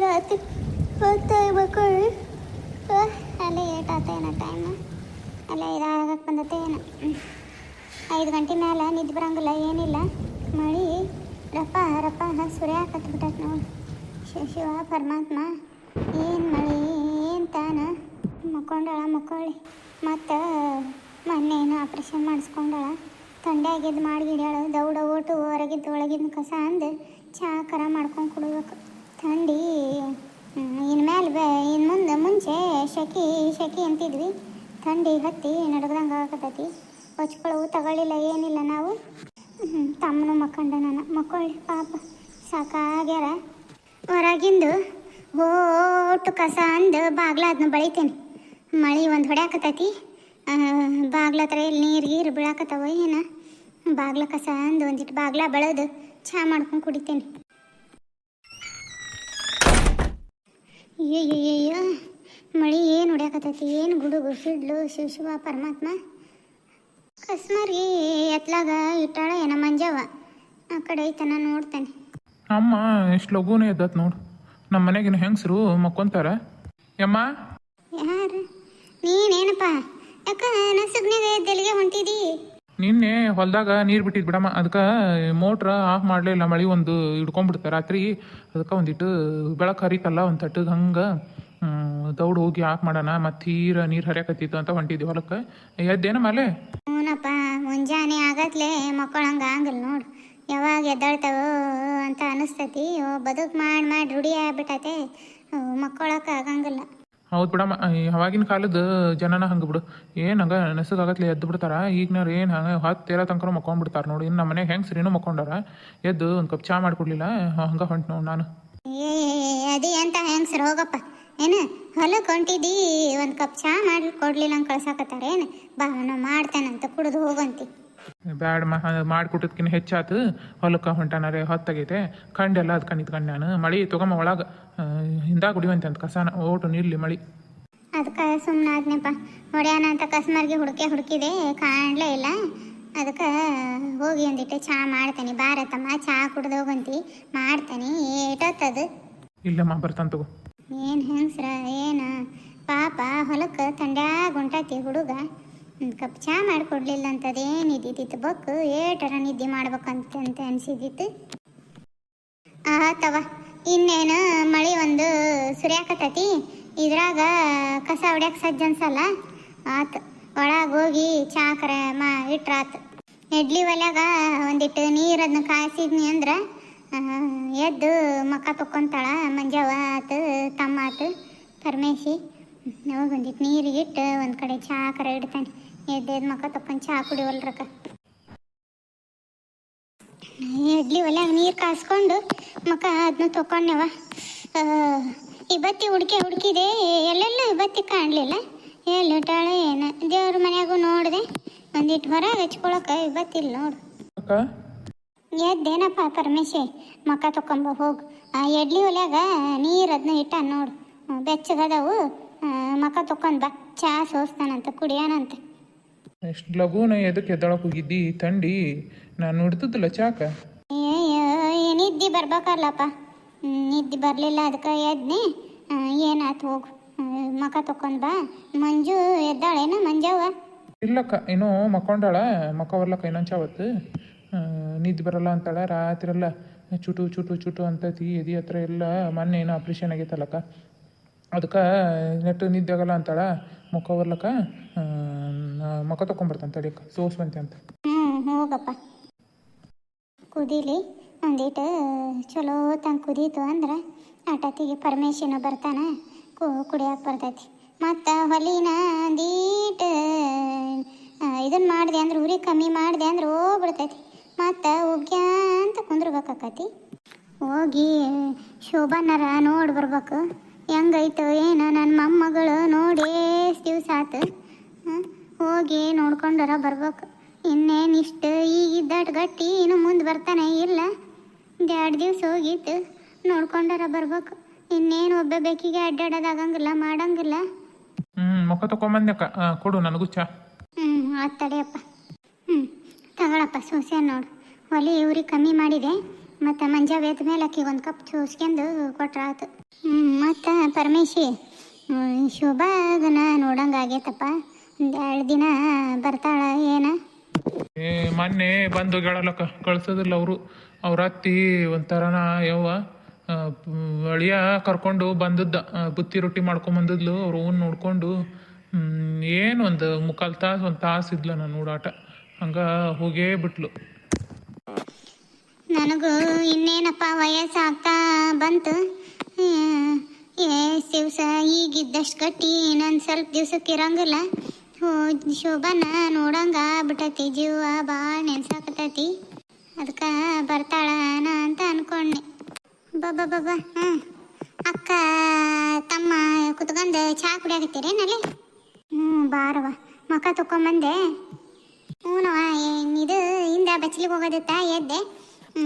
ರಾತ್ರಿ ಹೊತ್ತಾಗಿ ಮಕ್ಕಳು ಅಲ್ಲೇ ಏಟಾತೇನ ಟೈಮು ಅಲ್ಲ ಇದಾಗಕ್ಕೆ ಬಂದತೆ ಏನು 5 ಗಂಟೆ ಮೇಲೆ ನಿದ್ದೆ ಬರಂಗಿಲ್ಲ ಏನಿಲ್ಲ ಮಳೆ ರಪ್ಪ ರಪ್ಪ ಸುರ್ಯಾಕತ್ ಬಿಟ್ಟೈತೆ ನೋಡಿ ಶಿವ ಪರಮಾತ್ಮ ಏನು ಮಳೆ ಏನು ತಾನ ಮಕ್ಕೊಳ್ಳಿ ಮತ್ತು ಮೊನ್ನೇನು ಆಪ್ರೇಷನ್ ಮಾಡಿಸ್ಕೊಂಡಾಳ ಥಂಡ್ಯಾಗಿದ್ದು ಮಾಡಿಗಿಡ್ಯಾಳು ದೌಡ ಓಟು ಹೊರಗಿದ್ದು ಒಳಗಿದ್ದು ಕಸ ಅಂದು ಚಹಾ ಕರ ಮಾಡ್ಕೊಂಡು ಕುಡಿಬೇಕು ಥಂಡಿ ಇನ್ನು ಮುಂಚೆ ಶೆಕೆ ಅಂತಿದ್ವಿ ಥಂಡಿ ಹತ್ತಿ ನಡ್ಗದಂಗೆ ಆಗತೈತಿ ಹೊಚ್ಕೊಳ್ಳವು ತಗೊಳ್ಳಿಲ್ಲ ಏನಿಲ್ಲ ನಾವು ತಮ್ಮನು ಮಕ್ಕಂಡ ನಾನು ಮಕ್ಕಳು ಪಾಪ ಸಾಕಾಗ್ಯಾರ ಹೊರಗಿಂದು ಓಟು ಕಸ ಅಂದು ಬಾಗ್ಲ ಅದನ್ನ ಬಳಿತೇನೆ ಮಳೆ ಒಂದು ಹೊಡ್ಯಾಕತೈತಿ ಬಾಗ್ಲ ಹತ್ರ ಎಲ್ಲಿ ನೀರು ಬೀಳಾಕತ್ತವ ಏನ ಬಾಗ್ಲ ಕಸ ಅಂದು ಒಂದಿಟ್ಟು ಬಾಗ್ಲ ಬೆಳೆದು ಚಹಾ ಮಾಡ್ಕೊಂಡು ಕುಡಿತೇನೆ ಅಯ್ಯಯ್ಯಯ್ಯೋ ಮಳೆ ಏನು ಹೊಡ್ಯಾಕತೈತಿ ಏನು ಗುಡುಗು ಸಿಡ್ಲು ಶಿವ ಪರಮಾತ್ಮ ಕಸ್ಮರ್ಗಿ ಎತ್ಲಾಗ ಇಟ್ಟಾಳ ಏನ ಮಂಜವ ಆ ಕಡೆ ಐತನ ನೋಡ್ತಾನೆ ಅಮ್ಮ ಎಷ್ಟು ಲಘುನೇ ಎದ್ದತ್ ನೋಡು ನಮ್ಮ ಮನೆಗಿನ ಹೆಂಗಸರು ಮಕ್ಕೊಂತಾರ ಯಮ್ಮ ಯಾರು ನೀನೇನಪ್ಪ ಯಾಕ ನಸುಗ್ನಾಗ ಎದ್ದೆಲ್ಲಿಗೆ ಹೊಂಟಿದಿ ನಿನ್ನೆ ಹೊಲದಾಗ ನೀರು ಬಿಟ್ಟಿದ್ದು ಬಿಡಮ್ಮ ಅದಕ್ಕೆ ಮೋಟ್ರ್ ಆಫ್ ಮಾಡಲಿಲ್ಲ ಮಳೆ ಒಂದು ಹಿಡ್ಕೊಂಡ್ಬಿಡ್ತಾರೆ ರಾತ್ರಿ ಅದಕ್ಕೆ ಒಂದಿಟ್ಟು ಬೆಳಕು ಹರಿತಲ್ಲ ಒಂದು ತಟ್ಟಗೆ ಹಂಗೆ ದೌಡ್ ಹೋಗಿ ಆಫ್ ಮಾಡೋಣ ಮತ್ತು ನೀರು ಹರಿಯಾಕತ್ತಿತ್ತು ಅಂತ ಹೊಂಟಿದ್ವಿ ಹೊಲಕ್ಕೆ ಎದ್ದೇನ ಮೇಲೆ ಹ್ಞೂನಪ್ಪ ಮುಂಜಾನೆ ಆಗತ್ಲೆ ಮಕ್ಕಳಂಗೆ ಆಗಲ್ಲ ನೋಡು ಯಾವಾಗ ಎದ್ದಾಳ್ತಾವೋ ಅಂತ ಅನಿಸ್ತೈತಿ ಬದುಕು ಮಾಡಿ ರೂಢಿ ಆಗ್ಬಿಟ್ಟೈತೆ ಮಕ್ಕಳಕ್ಕೆ ಆಗಂಗಿಲ್ಲ ಹೌದು ಬಿಡಮ್ಮ ಅವಾಗಿನ ಕಾಲದ ಜನನ ಹಂಗೆ ಬಿಡು ಏನು ಹಂಗೆ ನೆಸಗಾಗತ್ಲೆ ಎದ್ದು ಬಿಡ್ತಾರ ಈಗಿನವ್ರು ಏನು ಹಂಗೆ 10 ತನಕ ಮಕ್ಕೊಂಡ್ಬಿಡ್ತಾರೆ ನೋಡಿ ಇನ್ನು ನಮ್ಮ ಮನೆಗೆ ಹೆಂಗೆ ಸರಿನೂ ಮಕ್ಕೊಂಡಾರ ಎದ್ದು ಒಂದು ಕಪ್ ಚಹಾ ಮಾಡಿಕೊಡ್ಲಿಲ್ಲ ಹಂಗೆ ಹೊಂಟು ನೋಡಿ ನಾನು ಅದೇ ಅಂತ ಹೆಂಗ್ಸರು ಹೋಗಪ್ಪ ಏನು ಹೊಲಕ್ಕೆ ಹೊಂಟಿದ್ದಿ ಒಂದು ಕಪ್ ಚಹಾ ಮಾಡಿ ಕೊಡ್ಲಿಲ್ಲ ಹಂಗೆ ಕಳ್ಸಾಕತ್ತಾರ ಏನು ಬಾ ನಾವು ಮಾಡ್ತೇನಂತ ಕುಡಿದು ಹೋಗಂತಿ ಬ್ಯಾಡ ಮಾಡಿಕೊಟ್ಟದ್ಕಿನ್ನ ಹೆಚ್ಚಾತು ಹೊಲಕ್ಕೆ ಹೊಂಟಾನಾರೆ ಹೊತ್ತಾಗೈತೆ ಕಂಡೆಲ್ಲ ಅದು ನಿಂತ್ಕೊಂಡು ನಾನು ಮಳೆ ತೊಗೊಂಬ ಒಳಗೆ ಹಿಂದಾಗ ಕುಡಿಯುವಂತೆ ಅಂತ ಕಸಾನ ಓಟು ನಿಲ್ಲಿ ಮಳೆ ಅದಕ್ಕೆ ಸುಮ್ಮನೆ ಆದ್ನಪ್ಪ ಹೊಡ್ಯಾನ ಅಂತ ಕಸ್ಮರ್ಗೆ ಹುಡುಕಿದೆ ಕಾಣಲೇ ಇಲ್ಲ ಅದಕ್ಕೆ ಹೋಗಿ ಒಂದಿಟ್ಟು ಚಹಾ ಮಾಡ್ತೇನೆ ಬಾರತಮ್ಮ ಚಹಾ ಕುಡ್ದು ಹೋಗಂತಿ ಮಾಡ್ತೇನೆ ಏಟತ್ತದು ಇಲ್ಲಮ್ಮ ಬರ್ತಾನೆ ತಗೋ ಏನು ಹೆಂಗ್ಸ್ರ ಏನು ಪಾಪ ಹೊಲಕ್ಕೆ ತಂಡ್ಯಾಗ ಹೊಂಟೈತಿ ಹುಡುಗ ಒಂದು ಕಪ್ ಚಹಾ ಮಾಡಿಕೊಡ್ಲಿಲ್ಲ ಅಂತದೇನಿದ್ದಿತ್ತು ಬಕ್ಕು ಏಟರ ನಿದ್ದೆ ಮಾಡ್ಬೇಕಂತ ಅನಿಸಿದ್ದಿತ್ತು ಆತವ ಇನ್ನೇನು ಮಳೆ ಒಂದು ಸುರ್ಯಾಕತೈತಿ ಇದ್ರಾಗ ಕಸ ಹೊಡ್ಯಾಕೆ ಸಜ್ಜ ಅನ್ಸಲ್ಲ ಆತು ಒಳಗೆ ಹೋಗಿ ಚಹಾ ಕರ ಇಟ್ರಾತು ಇಡ್ಲಿ ಒಲ್ಯಾಗ ಒಂದಿಟ್ಟು ನೀರದನ್ನ ಕಾಯಿಸಿದ್ನಿ ಅಂದ್ರೆ ಎದ್ದು ಮಕ್ಕ ತೊಕ್ಕೊಂತಾಳ ಮಂಜವ್ವ ಆತು ತಮ್ಮ ಆತು ಪರಮೇಶಿ ಹೋಗಿ ಒಂದಿಟ್ಟು ನೀರಿಗಿಟ್ಟು ಒಂದು ಕಡೆ ಚಹಾ ಕರ ಇಡ್ತಾನೆ ಎದ್ದು ಮಕ್ಕ ತೊಕ್ಕೊಂಡು ಚಹಾ ಕುಡಿವಲ್ರಕ್ಕ ಇಡ್ಲಿ ಒಲ್ಯಾಗ ನೀರು ಕಾಯಿಸ್ಕೊಂಡು ಮಕ್ಕ ಅದನ್ನ ತೊಕೊಂಡೆವ ಈ ಬತ್ತಿ ಹುಡುಕಿದೆ ಎಲ್ಲೆಲ್ಲ ಬತ್ತಿ ಕಾಣಲಿಲ್ಲ ಎಲ್ಲಿಟ್ಟಾಳೆ ಏನು ದೇವ್ರ ಮನ್ಯಾಗೂ ನೋಡಿದೆ ಒಂದಿಟ್ಟು ಹೊರಗೆ ಹಚ್ಕೊಳಕ್ಕೆ ಬತ್ತಿಲ್ಲ ನೋಡು ಎದ್ದೇನಪ್ಪ ಪರಮೇಶಿ ಮಕ್ಕ ತೊಕೊಂಬ ಹೋಗು ಆ ಎಡ್ಲಿ ಒಲ್ಯಾಗ ನೀರು ಅದನ್ನ ಇಟ್ಟ ನೋಡು ಬೆಚ್ಚಗದವು ಮಕ್ಕ ತೊಕೊಂಡ್ ಬಾ ಚಹಾ ಸೋಸ್ತಾನಂತ ಕುಡಿಯಾನಂತ ಎಷ್ಟು ಲಘುನ ಎದಕ್ಕೆ ಎದ್ದಳಕ್ಕೆ ಹೋಗಿದ್ದಿ ಥಂಡಿ ನಾನು ನೋಡ್ತಿದ್ದಿಲ್ಲ ಚಾಕ ನಿದ್ದೆ ಬರ್ಬೇಕಲ್ಲಪ್ಪ ನಿದ್ದೆ ಬರಲಿಲ್ಲ ಅದಕ್ಕೆ ಎದ್ನಿ ಏನಾಯ್ತು ಹೋಗು ಮಕ್ಕ ತೊಕೊಂಡ್ ಬಾ ಮಂಜು ಎದ್ದಾಳೇನ ಮಂಜವ್ವ ಇಲ್ಲಕ್ಕ ಏನೋ ಮಕ್ಕೊಂಡಾಳ ಮಕ್ಕ ಬರ್ಲಕ್ಕ ಇನ್ನೊಂದು ಚಾವತ್ತು ನಿದ್ದೆ ಬರಲ್ಲ ಅಂತಾಳ ರಾತ್ರಿ ಎಲ್ಲ ಚುಟು ಅಂತೈತಿ ಎದಿ ಹತ್ರ ಎಲ್ಲ ಮೊನ್ನೆ ಏನೋ ಆಪ್ರೇಷನ್ ಆಗೈತಲ್ಲಕ್ಕ ಅದಕ್ಕೆ ನೆಟ್ಟು ನಿದ್ದೆ ಆಗಲ್ಲ ಅಂತಾಳ ಮುಖ ಬರ್ಲಕ್ಕ ಮುಖ ತೊಗೊಂಬರ್ತಾನೆ ತಡಿಯಕ್ಕ ಸೋಸ್ವಂತೆ ಅಂತ ಹೋಗಪ್ಪ ಕುದೀಲಿ ಒಂದಿಟ್ಟು ಚಲೋ ತಂಗೆ ಕುದೀತು ಅಂದ್ರೆ ಆಟತಿಗೆ ಪರಮೇಶಿನ ಬರ್ತಾನೆ ಕುಡಿಯಕ್ಕೆ ಬರ್ತೈತಿ ಮತ್ತು ಹೊಲಿನ ಒಂದೀಟು ಇದನ್ನು ಮಾಡಿದೆ ಅಂದ್ರೆ ಉರಿ ಕಮ್ಮಿ ಮಾಡಿದೆ ಅಂದ್ರೆ ಹೋಗ್ಬಿಡ್ತೈತಿ ಮತ್ತು ಉಗ್ಗ್ಯಾ ಅಂತ ಕುಂದ್ರಬೇಕಾಕತಿ ಹೋಗಿ ಶೋಭಾನರ ನೋಡಿ ಬರ್ಬೇಕು ಹೆಂಗೈತು ಏನು ನನ್ನ ಮೊಮ್ಮಗಳು ನೋಡಿ ದಿವಸ ಆತು ಹೋಗಿ ನೋಡ್ಕೊಂಡರ ಬರ್ಬೇಕು ಇನ್ನೇನಿಷ್ಟು ಈಗಿದ್ದಟ್ಟು ಗಟ್ಟಿ ಇನ್ನು ಮುಂದೆ ಬರ್ತಾನೆ ಇಲ್ಲ 2 ದಿವಸ ಹೋಗಿತ್ತು ನೋಡ್ಕೊಂಡರ ಬರ್ಬೇಕು ಇನ್ನೇನು ಒಬ್ಬ ಬೇಕಿಗೆ ಅಡ್ಡಾಡೋದಾಗಂಗಿಲ್ಲ ಮಾಡಂಗಿಲ್ಲ ಮುಖ ತಗೊಂಬಂದ್ಯಕ್ಕ ಕೊಡು ನನಗೂ ಚಾ ಆತ್ ತಡೆಯಪ್ಪ ತಗೊಳಪ್ಪ ಸೋಸೆ ನೋಡು ಒಲಿ ಇವ್ರಿಗೆ ಕಮ್ಮಿ ಮಾಡಿದೆ ಮತ್ತು ಮಂಜ ಬೇದ ಮೇಲೆ ಆಕಿಗೆ ಒಂದು ಕಪ್ ಚೂಸ್ಕೊಂಡು ಕೊಟ್ರ ಆತು. ಮತ್ತು ಪರಮೇಶಿ ಶೋಭಾಗನ ನೋಡಂಗೆ ಆಗೈತಪ್ಪ. ಒಂದು 2 ದಿನ ಬರ್ತಾಳ ಏನ? ಮೊನ್ನೆ ಬಂದು ಗೆಳಲಕ್ಕ ಕಳ್ಸೋದಿಲ್ಲ ಅವರು. ಅವ್ರ ಅತ್ತಿ ಒಂಥರನ ಯವ್ವ ಅಳಿಯ ಕರ್ಕೊಂಡು ಬಂದದ್ದ, ಬುತ್ತಿ ರೊಟ್ಟಿ ಮಾಡ್ಕೊಂಬಂದಿದ್ಲು. ಅವ್ರು ಹೂನ್ ನೋಡ್ಕೊಂಡು ಏನು ಒಂದು 3/4 ತಾಸು 1 ತಾಸು ಇದ್ಲ ನಾನು ನೋಡಾಟ. ಹಂಗೆ ಹೋಗೇ ಬಿಟ್ಲು. ನನಗೂ ಇನ್ನೇನಪ್ಪ ವಯಸ್ಸು ಆಗ್ತಾ ಬಂತು. ಎಷ್ಟು ದಿವಸ ಈಗಿದ್ದಷ್ಟು ಗಟ್ಟಿ ಇನ್ನೊಂದು ಸ್ವಲ್ಪ ದಿವ್ಸಕ್ಕೆ ಇರಂಗಿಲ್ಲ. ಶೋಭಾನ ನೋಡಂಗ ಬಿಟ್ಟತಿ, ಜೀವ ಭಾಳ ನೆನ್ಸಾಕತೈತಿ. ಅದಕ್ಕೆ ಬರ್ತಾಳನ ಅಂತ ಅನ್ಕೊಂಡೆ. ಬಾಬಾ ಹಾಂ ಅಕ್ಕ ತಮ್ಮ ಕುತ್ಕೊಂಡು ಚಹಾ ಕುಡಿಯಾಕತ್ತೀರೇನಲ್ಲಿ? ಬಾರವ ಮಕ ತೊಗೊಂಬಂದೆ. ಹ್ಞೂನವ ಇದು ಹಿಂದೆ ಬಚ್ಚಲಿಗೆ ಹೋಗೋದಿತ್ತ, ಎದ್ದೆ.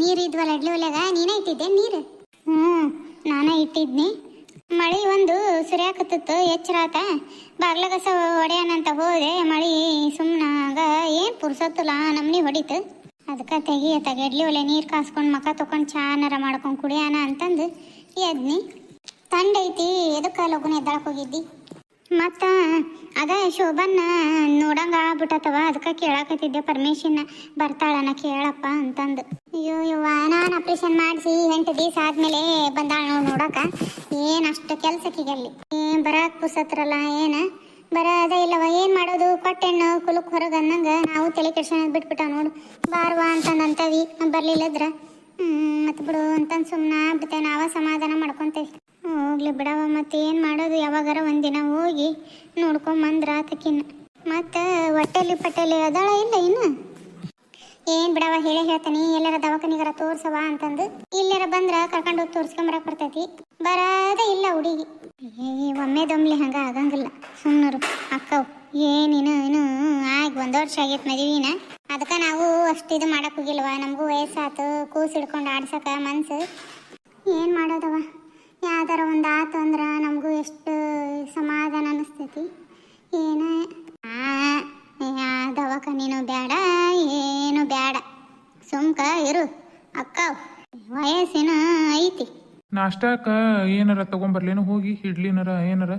ನೀರು ಇದ್ವಲ್ಲ ಅಡ್ಲಿ ಒಲೆಗ, ನೀನೇ ಇಟ್ಟಿದ್ದೆ ನೀರು? ನಾನೇ ಇಟ್ಟಿದ್ನಿ. ಮಳೆ ಒಂದು ಸುರಿಯಾಕತ್ತಿತ್ತು, ಎಚ್ಚರ ಆತ. ಬಾಗ್ಲಗಸ ಹೊಡೆಯೋಣಂತ ಹೋದೆ, ಮಳೆ ಸುಮ್ಮನಾಗ ಏನು ಪುರ್ಸತ್ತಲ್ಲ ನಮ್ನಿ ಹೊಡಿತು. ಅದಕ್ಕೆ ತೆಗಿ ಎಡ್ಲಿ ಒಲೆ ನೀರು ಕಾಸ್ಕೊಂಡು ಮಕ ತೊಗೊಂಡು ಚಾನರ ಮಾಡ್ಕೊಂಡು ಕುಡಿಯೋಣ ಅಂತಂದು ಎದ್ನಿ. ತಂಡೈತಿ, ಎದಕ್ಕೆ ಲಗುನ ಎದ್ದಾಳಕ್ಕೆ ಹೋಗಿದ್ದಿ? ಮತ್ತು ಅದ ಶೋಭನ್ನ ನೋಡಂಗ ಆಗ್ಬಿಟ್ಟತವ. ಅದಕ್ಕೆ ಕೇಳಾಕತ್ತಿದ್ದೆ ಪರ್ಮಿಷನ್ ಬರ್ತಾಳನ ಕೇಳಪ್ಪ ಅಂತಂದು. ಅಯ್ಯೋ ಯವ್ವ, ನಾನು ಆಪ್ರೇಷನ್ ಮಾಡಿಸಿ 8 ದಿವಸ ಆದಮೇಲೆ ಬಂದಾಳ ನೋಡೋಕೆ. ಏನು ಅಷ್ಟು ಕೆಲಸಕ್ಕಿಗಲ್ಲಿ ಬರಕ್ಕೆ ಪುಸತ್ರಲ್ಲ, ಏನು ಬರೋದೇ ಇಲ್ಲವ. ಏನು ಮಾಡೋದು, ಕೊಟ್ಟೆಣ್ಣು ಕುಲಕ್ಕೆ ಹೊರಗೆ ಅನ್ನಂಗೆ ನಾವು ತಲೆ ಕೆಡ್ಸೋದು ಬಿಟ್ಬಿಟ್ಟ ನೋಡು. ಬಾರ್ವಾ ಅಂತಂದು ಅಂತವಿ, ಬರಲಿಲ್ಲದ್ರ ಮತ್ತು ಬಿಡು ಅಂತಂದು ಸುಮ್ಮನೆ ಆಗ್ಬಿಟ್ಟೆ. ನಾವ ಸಮಾಧಾನ ಮಾಡ್ಕೊತೇವೆ. ಹೋಗ್ಲಿ ಬಿಡವ, ಮತ್ತು ಏನು ಮಾಡೋದು. ಯಾವಾಗಾರ ಒಂದಿನ ಹೋಗಿ ನೋಡ್ಕೊಂಬಂದ್ರ ಆತಕಿನ್ನ. ಮತ್ತು ಹೊಟ್ಟೆಲಿ ಪಟ್ಟೆಲಿ ಅದಾಳ ಇಲ್ಲ ಇನ್ನು? ಏನು ಬಿಡವ, ಹೇಳ್ತಾನೆ ಎಲ್ಲಾರ ದವಾಖಾನಿಗಾರ ತೋರ್ಸವ ಅಂತಂದು. ಇಲ್ಲಾರ ಬಂದ್ರೆ ಕರ್ಕೊಂಡೋಗಿ ತೋರ್ಸ್ಕೊಂಬರಕ್ಕೆ ಬರ್ತೈತಿ. ಬರೋದೇ ಇಲ್ಲ ಹುಡುಗಿ. ಒಮ್ಮೆದೊಮ್ಲಿ ಹಂಗೆ ಆಗಂಗಿಲ್ಲ. ಸುಮ್ಮನರು ಅಕ್ಕವು ಏನಿನ್ನು ಆಗಿ 1 ವರ್ಷ ಆಗೈತೆ ಮದುವಿನ. ಅದಕ್ಕೆ ನಾವು ಅಷ್ಟು ಇದು ಮಾಡಕ್ಕೆ ಹೋಗಿಲ್ವ. ನಮಗೂ ವಯಸ್ಸಾತು, ಕೂಸು ಹಿಡ್ಕೊಂಡು ಆಡ್ಸಕ್ಕೆ ಮನ್ಸು. ಏನು ಮಾಡೋದವ, ಯಾವ್ದಾರ ಒಂದು ಆತು ಅಂದ್ರೆ ನಮಗೂ ಎಷ್ಟು ಸಮಾಧಾನ ಅನ್ನಿಸ್ತೈತಿ. ಏನು ದವಾಖಾನಿನೂ ಬೇಡ, ಏನು ಬೇಡ, ಸುಮ್ಕ ಇರು ಅಕ್ಕ. ವಯಸ್ಸಿನ ಐತಿ. ನಾಷ್ಟಕ್ಕೆ ಏನಾರ ತೊಗೊಂಬರ್ಲೇನು ಹೋಗಿ? ಇಡ್ಲಿನಾರ ಏನಾರ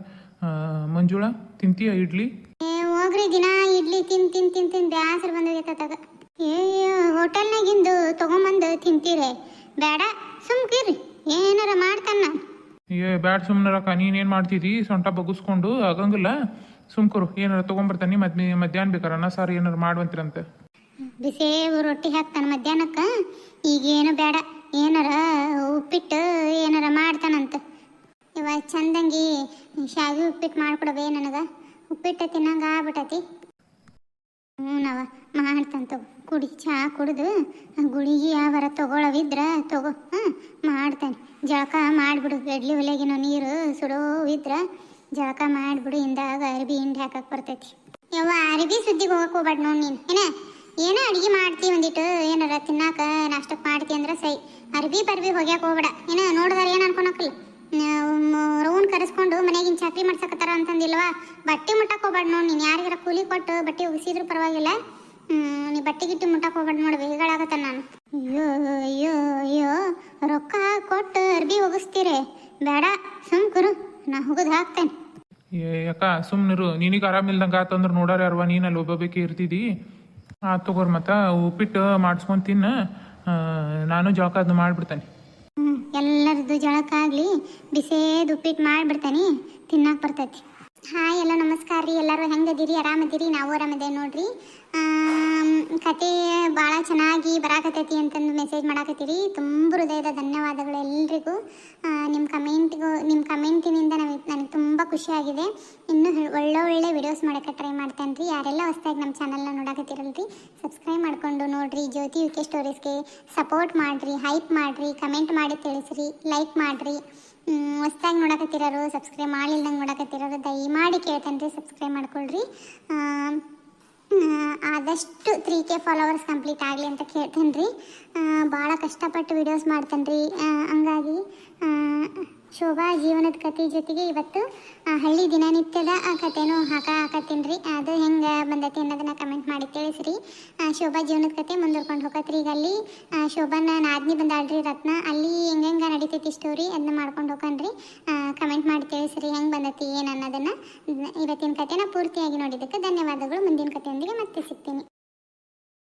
ಮಂಜುಳಾ ತಿಂತೀಯ ಇಡ್ಲಿ? ಹೋಗ್ರಿ, ದಿನ ಇಡ್ಲಿ ತಿನ್ ಬ್ಯಾಸರು ಬಂದೋಗೈತಗ. ಹೋಟೆಲ್ನಾಗಿಂದು ತೊಗೊಂಬಂದು ತಿಂತೀರಿ? ಬೇಡ, ಸುಮ್ಕಿರಿ, ಏನಾರ ಮಾಡ್ತಾನ. ಬ್ಯಾಡ ಸುಮ್ಮನರಕ್ಕ. ನೀನೇನು ಮಾಡ್ತಿದ್ದಿ? ಸೊಂಟ ಬಗ್ಗಿಸ್ಕೊಂಡು ಆಗಂಗಿಲ್ಲ. ಸುಮ್ಕರು, ಏನಾರ ತೊಗೊಂಬರ್ತಾನೆ. ಮಧ್ಯಾಹ್ನ ಬೇಕಾರೆ ಅನ್ನ ಸಾರು ಏನಾರು ಮಾಡುವಂತೀರಂತೆ. ಬಿಸಿ ರೊಟ್ಟಿ ಹಾಕ್ತಾನೆ ಮಧ್ಯಾಹ್ನಕ್ಕೆ. ಈಗೇನು ಬೇಡ, ಏನಾರ ಉಪ್ಪಿಟ್ಟು ಏನಾರ ಮಾಡ್ತಾನಂತ. ಇವಾಗ ಚಂದಂಗಿ ಶಾವಿಗೆ ಉಪ್ಪಿಟ್ಟು ಮಾಡ್ಕೊಡವೇ ನನಗೆ? ಉಪ್ಪಿಟ್ಟು ತಿನ್ನಂಗೆ ಆಗ್ಬಿಟ್ಟತಿ. ನವ ಮಾಡ್ತಾನೆ ತಗೋ. ಕುಡಿ, ಚಹಾ ಕುಡಿದು ಗುಳಿಗೆ ಯಾವಾರ ತಗೊಳ್ಳವಿದ್ರೆ ತಗೋ. ಮಾಡ್ತಾನೆ. ಜಳಕ ಮಾಡಿಬಿಡು, ಎಡ್ಲಿ ಒಲೆಗಿನ ನೀರು ಸುಡೋವಿದ್ರೆ ಜಳಕ ಮಾಡಿಬಿಡು. ಹಿಂದಾಗ ಅರ್ಬಿ ಹಿಂಡಿ ಹಾಕಕ್ಕೆ ಬರ್ತೈತಿ. ಯವ್ವ, ಅರ್ಬಿ ಸುದ್ದಿಗೆ ಹೋಗಕ್ಕೆ ಹೋಗ್ಬೇಡ ನೋಡಿ ನೀನು. ಏನೋ ಅಡುಗೆ ಮಾಡ್ತಿ, ಒಂದಿಟ್ಟು ಏನಾರ ತಿನ್ನಾಕ ನಾಷ್ಟಕ್ಕೆ ಮಾಡ್ತಿ ಅಂದ್ರೆ ಸೈ. ಅರ್ಬಿ ಹೋಗ್ಯಾಕ ಹೋಗ್ಬೇಡ. ಏನೋ ನೋಡಿದಾರ ಏನು ಅನ್ಕೊಳಕ್ಕಲ್ಲ. ರೌಂಡ್ ಕರೆಸ್ಕೊಂಡು ಮನೆಗಿನ ಚಾಕ್ರಿ ಮಾಡ್ಸಕತ್ತಾರ ಅಂತಂದಿಲ್ವಾ? ಬಟ್ಟೆ ಮುಟ್ಟಕ್ಕೆ ಹೋಗ್ಬೇಡ ನೋಡಿ ನೀನು. ಯಾರಿಗಾರ ಕೂಲಿ ಕೊಟ್ಟು ಬಟ್ಟೆ ಒಗಿಸಿದ್ರು ಪರವಾಗಿಲ್ಲ, ನೀ ಬಟ್ಟೆ ಗಿಟ್ಟಿ ಮುಟ್ಟಕ್ಕೆ ಹೋಗ್ಬೇಡ ನೋಡ್ಬೇಕು. ಹೀಗಾಗತ್ತ ನಾನು. ಅಯ್ಯೋ ರೊಕ್ಕ ಕೊಟ್ಟು ಅರ್ಬಿ ಒಗಿಸ್ತೀರಿ? ಬೇಡ, ಸುಮ್ಕುರು, ನಾ ಹೋಗೋದು ಹಾಕ್ತೇನೆ. ಯಾಕ ಸುಮ್ಮನಿರು. ನಿನಗೆ ಆರಾಮಿಲ್ದಂಗೆ ಆತಂದ್ರೆ ನೋಡಾರ ಯಾರವ? ನೀನಲ್ಲಿ ಒಬ್ಬಬೇಕೇ ಇರ್ತಿದ್ದಿ. ತಗೋರ್ ಮತ್ತು ಉಪ್ಪಿಟ್ಟು ಮಾಡಿಸ್ಕೊಂಡು ತಿನ್ನ. ನಾನು ಜಳಕ ಅದನ್ನ ಮಾಡಿಬಿಡ್ತೇನೆ. ಎಲ್ಲರದ್ದು ಜಳಕ್ಕಾಗಲಿ, ಬಿಸಿದು ಉಪ್ಪಿಟ್ಟು ಮಾಡಿಬಿಡ್ತೇನೆ, ತಿನ್ನಕ್ಕೆ ಬರ್ತೈತಿ. ಹಾಯ್ ಎಲ್ಲ ನಮಸ್ಕಾರ ರೀ. ಎಲ್ಲರೂ ಹೆಂಗದಿರಿ? ಆರಾಮದಿರಿ? ನಾವು ಆರಾಮದೇ ನೋಡ್ರಿ. ಕತೆ ಭಾಳ ಚೆನ್ನಾಗಿ ಬರಾಕತ್ತೈತಿ ಅಂತಂದು ಮೆಸೇಜ್ ಮಾಡಾಕತ್ತೀರಿ. ತುಂಬ ಹೃದಯದ ಧನ್ಯವಾದಗಳು ಎಲ್ರಿಗೂ. ನಿಮ್ಮ ಕಮೆಂಟಿನಿಂದ ನನಗೆ ತುಂಬ ಖುಷಿಯಾಗಿದೆ. ಇನ್ನೂ ಒಳ್ಳೆ ವಿಡಿಯೋಸ್ ಮಾಡೋಕ್ಕೆ ಟ್ರೈ ಮಾಡ್ತೇನೆ ರೀ. ಯಾರೆಲ್ಲ ಹೊಸದಾಗಿ ನಮ್ಮ ಚಾನಲ್ನ ನೋಡಾಕತ್ತೀರಲ್ರಿ, ಸಬ್ಸ್ಕ್ರೈಬ್ ಮಾಡಿಕೊಂಡು ನೋಡಿರಿ. ಜ್ಯೋತಿ ಯುಕೆ ಸ್ಟೋರೀಸ್ಗೆ ಸಪೋರ್ಟ್ ಮಾಡಿರಿ, ಹೈಪ್ ಮಾಡಿರಿ, ಕಮೆಂಟ್ ಮಾಡಿ ತಿಳಿಸ್ರಿ, ಲೈಕ್ ಮಾಡಿರಿ. ಹೊಸದಾಗಿ ನೋಡಕತ್ತಿರೋರು, ಸಬ್ಸ್ಕ್ರೈಬ್ ಮಾಡಿಲ್ದಂಗೆ ನೋಡಕತ್ತಿರೋರು ದಯಮಾಡಿ ಕೇಳ್ತೇನೆ ರೀ, ಸಬ್ಸ್ಕ್ರೈಬ್ ಮಾಡ್ಕೊಳ್ರಿ. ಆದಷ್ಟು 3K ಫಾಲೋವರ್ಸ್ ಕಂಪ್ಲೀಟ್ ಆಗಲಿ ಅಂತ ಕೇಳ್ತೇನೆ ರೀ. ಭಾಳ ಕಷ್ಟಪಟ್ಟು ವಿಡಿಯೋಸ್ ಮಾಡ್ತೇನೆ ರೀ. ಹಂಗಾಗಿ ಶೋಭಾ ಜೀವನದ ಕತೆ ಜೊತೆಗೆ ಇವತ್ತು ಹಳ್ಳಿ ದಿನನಿತ್ಯದ ಕತೆನೂ ಹಾಕತ್ತೀನಿ ರೀ. ಅದು ಹೆಂಗೆ ಬಂದೈತಿ ಅನ್ನೋದನ್ನ ಕಮೆಂಟ್ ಮಾಡಿ ತಿಳಿಸ್ರಿ. ಶೋಭಾ ಜೀವನದ ಕತೆ ಮುಂದುವರ್ಕೊಂಡು ಹೋಗತ್ರಿ. ಈಗ ಅಲ್ಲಿ ಶೋಭಾನ ನಾದ್ನಿ ಬಂದಾಳ್ರಿ ರತ್ನ, ಅಲ್ಲಿ ಹೆಂಗೆ ನಡೀತೈತಿ ಸ್ಟೋರಿ ಅದನ್ನ ಮಾಡ್ಕೊಂಡು ಹೋಗನ್ರಿ. ಕಮೆಂಟ್ ಮಾಡಿ ತಿಳಿಸ್ರಿ ಹೆಂಗೆ ಬಂದೈತಿ ಏನು ಅನ್ನೋದನ್ನು. ಇವತ್ತಿನ ಕತೆನ ಪೂರ್ತಿಯಾಗಿ ನೋಡಿದ್ದಕ್ಕೆ ಧನ್ಯವಾದಗಳು. ಮುಂದಿನ ಕತೆಯೊಂದಿಗೆ ಮತ್ತೆ ಸಿಗ್ತೀನಿ.